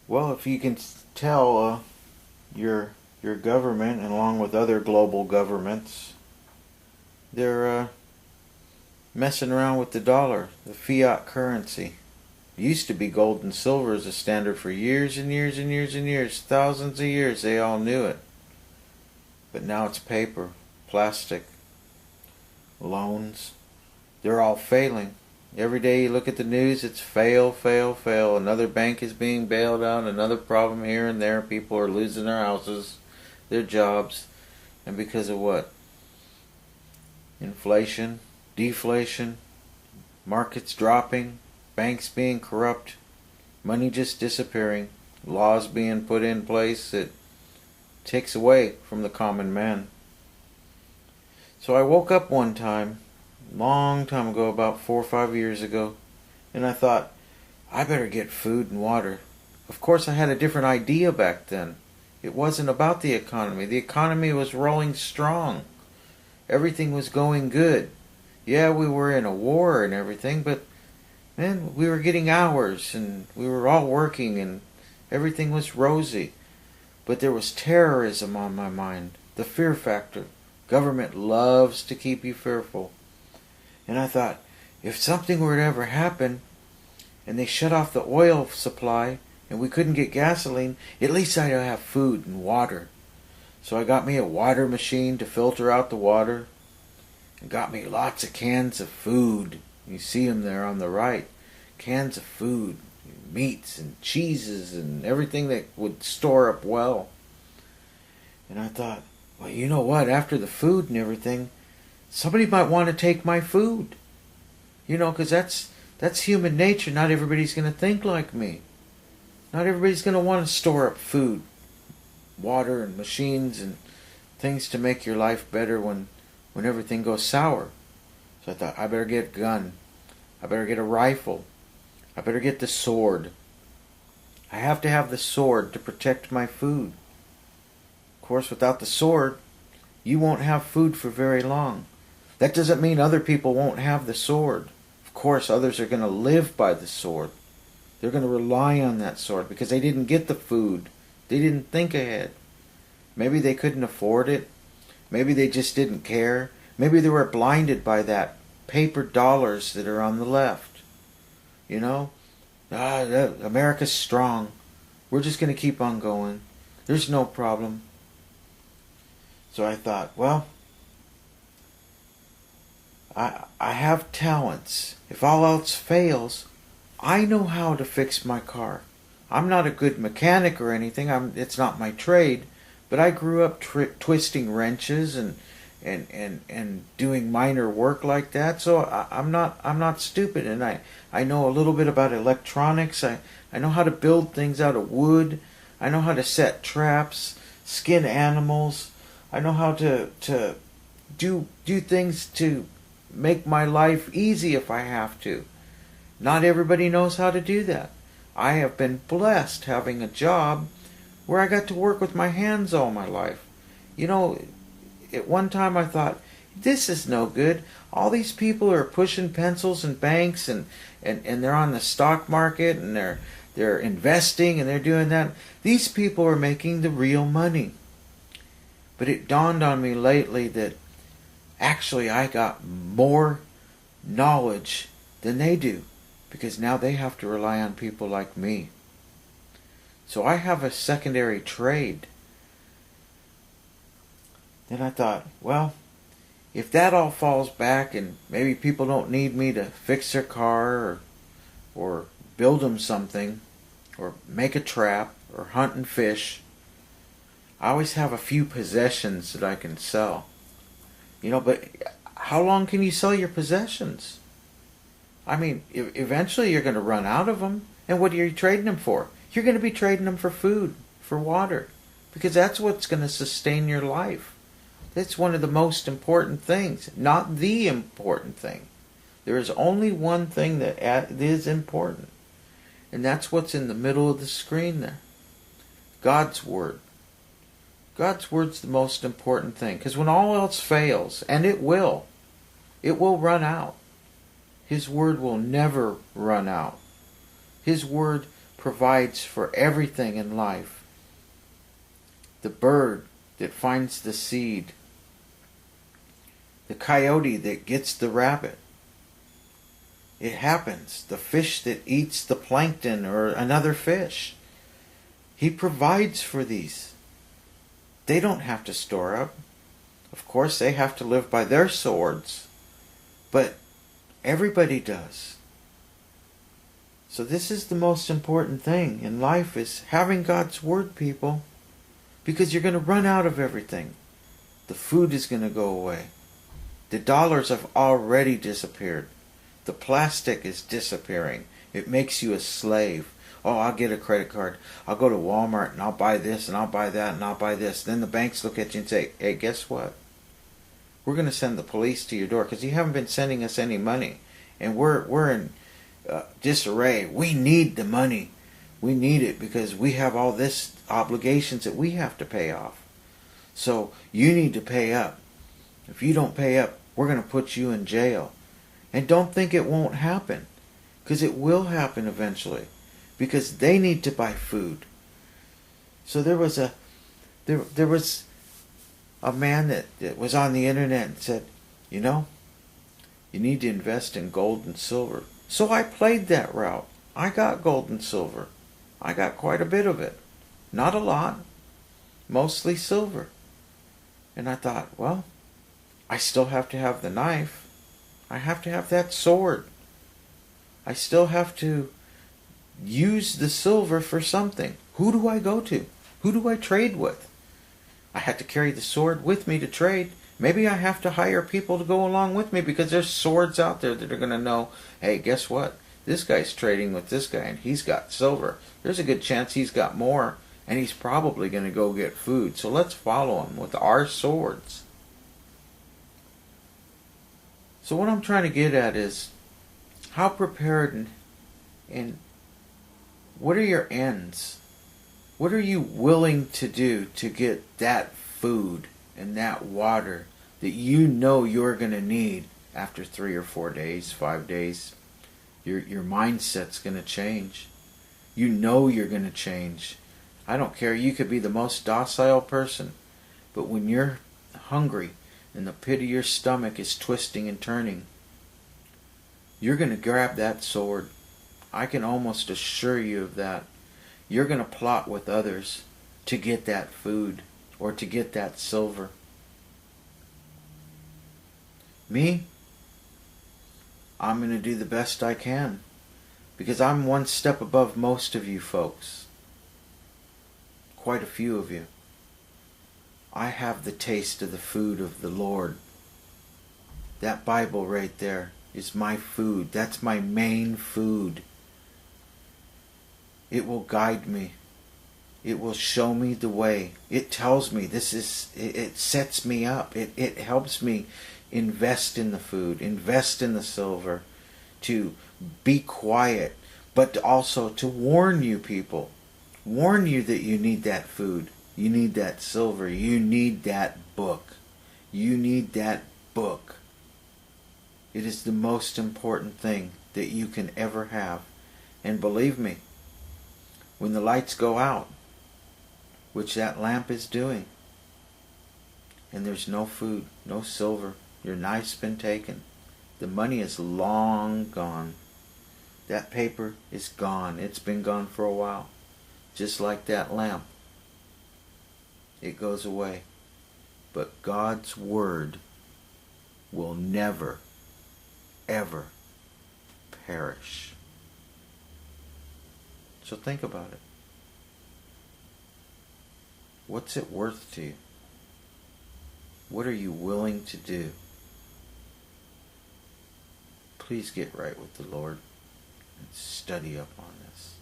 Well, if you can tell, your government, and along with other global governments, they're messing around with the dollar, the fiat currency. It used to be gold and silver as a standard for years and years and years and years, thousands of years. They all knew it. But now it's paper, plastic, loans. They're all failing. Every day you look at the news, it's fail, fail, fail. Another bank is being bailed out, another problem here and there. People are losing their houses, their jobs. And because of what? Inflation, deflation, markets dropping, banks being corrupt, money just disappearing, laws being put in place that takes away from the common man. So I woke up one time, long time ago, about 4 or 5 years ago, and I thought, I better get food and water. Of course, I had a different idea back then. It wasn't about the economy. The economy was rolling strong. Everything was going good. Yeah, we were in a war and everything, but man, we were getting hours and we were all working and everything was rosy. But there was terrorism on my mind, the fear factor. Government loves to keep you fearful. And I thought, if something were to ever happen and they shut off the oil supply and we couldn't get gasoline, at least I'd have food and water. So I got me a water machine to filter out the water and got me lots of cans of food. You see them there on the right. Cans of food, meats and cheeses and everything that would store up well. And I thought, well, you know what? After the food and everything, somebody might want to take my food. You know, because that's human nature. Not everybody's going to think like me. Not everybody's going to want to store up food, water and machines and things to make your life better when everything goes sour. So I thought, I better get a gun. I better get a rifle. I better get the sword. I have to have the sword to protect my food. Of course, without the sword, you won't have food for very long. That doesn't mean other people won't have the sword. Of course, others are going to live by the sword. They're going to rely on that sword because they didn't get the food. They didn't think ahead. Maybe they couldn't afford it. Maybe they just didn't care. Maybe they were blinded by that paper dollars that are on the left. You know? America's strong. We're just going to keep on going. There's no problem. So I thought, well, I have talents. If all else fails, I know how to fix my car. I'm not a good mechanic or anything. It's not my trade. But I grew up twisting wrenches and doing minor work like that. So I'm not stupid, and I know a little bit about electronics. I know how to build things out of wood. I know how to set traps, skin animals. I know how to do things to make my life easy if I have to. Not everybody knows how to do that. I have been blessed having a job where I got to work with my hands all my life. You know, at one time I thought, this is no good. All these people are pushing pencils in banks and they're on the stock market and they're investing and they're doing that. These people are making the real money. But it dawned on me lately that actually I got more knowledge than they do, because now they have to rely on people like me. So I have a secondary trade. Then I thought, well, if that all falls back and maybe people don't need me to fix their car or build them something or make a trap or hunt and fish, I always have a few possessions that I can sell. You know, but how long can you sell your possessions? I mean, eventually you're going to run out of them. And what are you trading them for? You're going to be trading them for food, for water, because that's what's going to sustain your life. That's one of the most important things, not the important thing. There is only one thing that is important, and that's what's in the middle of the screen there. God's Word. God's Word's the most important thing, because when all else fails, and it will run out. His Word will never run out. His Word provides for everything in life. The bird that finds the seed, the coyote that gets the rabbit. It happens. The fish that eats the plankton or another fish. He provides for these. They don't have to store up. Of course, they have to live by their swords. But everybody does. So this is the most important thing in life, is having God's Word, people. Because you're going to run out of everything. The food is going to go away. The dollars have already disappeared. The plastic is disappearing. It makes you a slave. Oh, I'll get a credit card. I'll go to Walmart and I'll buy this and I'll buy that and I'll buy this. Then the banks look at you and say, hey, guess what? We're going to send the police to your door because you haven't been sending us any money. And we're in disarray. We need the money. We need it because we have all this obligations that we have to pay off. So you need to pay up. If you don't pay up, we're going to put you in jail. And don't think it won't happen, because it will happen eventually, because they need to buy food. So there was a man that was on the internet and said, you need to invest in gold and silver. So I played that route. I got gold and silver. I got quite a bit of it. Not a lot. Mostly silver. And I thought, well, I still have to have the knife. I have to have that sword. I still have to use the silver for something. Who do I go to? Who do I trade with? I had to carry the sword with me to trade. Maybe I have to hire people to go along with me, because there's swords out there that are going to know, hey, guess what? This guy's trading with this guy and he's got silver. There's a good chance he's got more, and he's probably going to go get food. So let's follow him with our swords. So what I'm trying to get at is, how prepared and what are your ends? What are you willing to do to get that food and that water that you know you're going to need after 3 or 4 days, 5 days? Your mindset's going to change. You know you're going to change. I don't care. You could be the most docile person, but when you're hungry and the pit of your stomach is twisting and turning, you're going to grab that sword. I can almost assure you of that. You're going to plot with others to get that food or to get that silver. Me, I'm going to do the best I can, because I'm one step above most of you folks. Quite a few of you. I have the taste of the food of the Lord. That Bible right there is my food. That's my main food. It will guide me. It will show me the way. It tells me it sets me up. It helps me invest in the food, invest in the silver, to be quiet, but also to warn you people. Warn you that you need that food. You need that silver. You need that book. You need that book. It is the most important thing that you can ever have. And believe me, when the lights go out, which that lamp is doing, and there's no food, no silver, your knife's been taken, the money is long gone. That paper is gone. It's been gone for a while. Just like that lamp. It goes away. But God's Word will never, ever perish. So think about it. What's it worth to you? What are you willing to do? Please get right with the Lord and study up on this.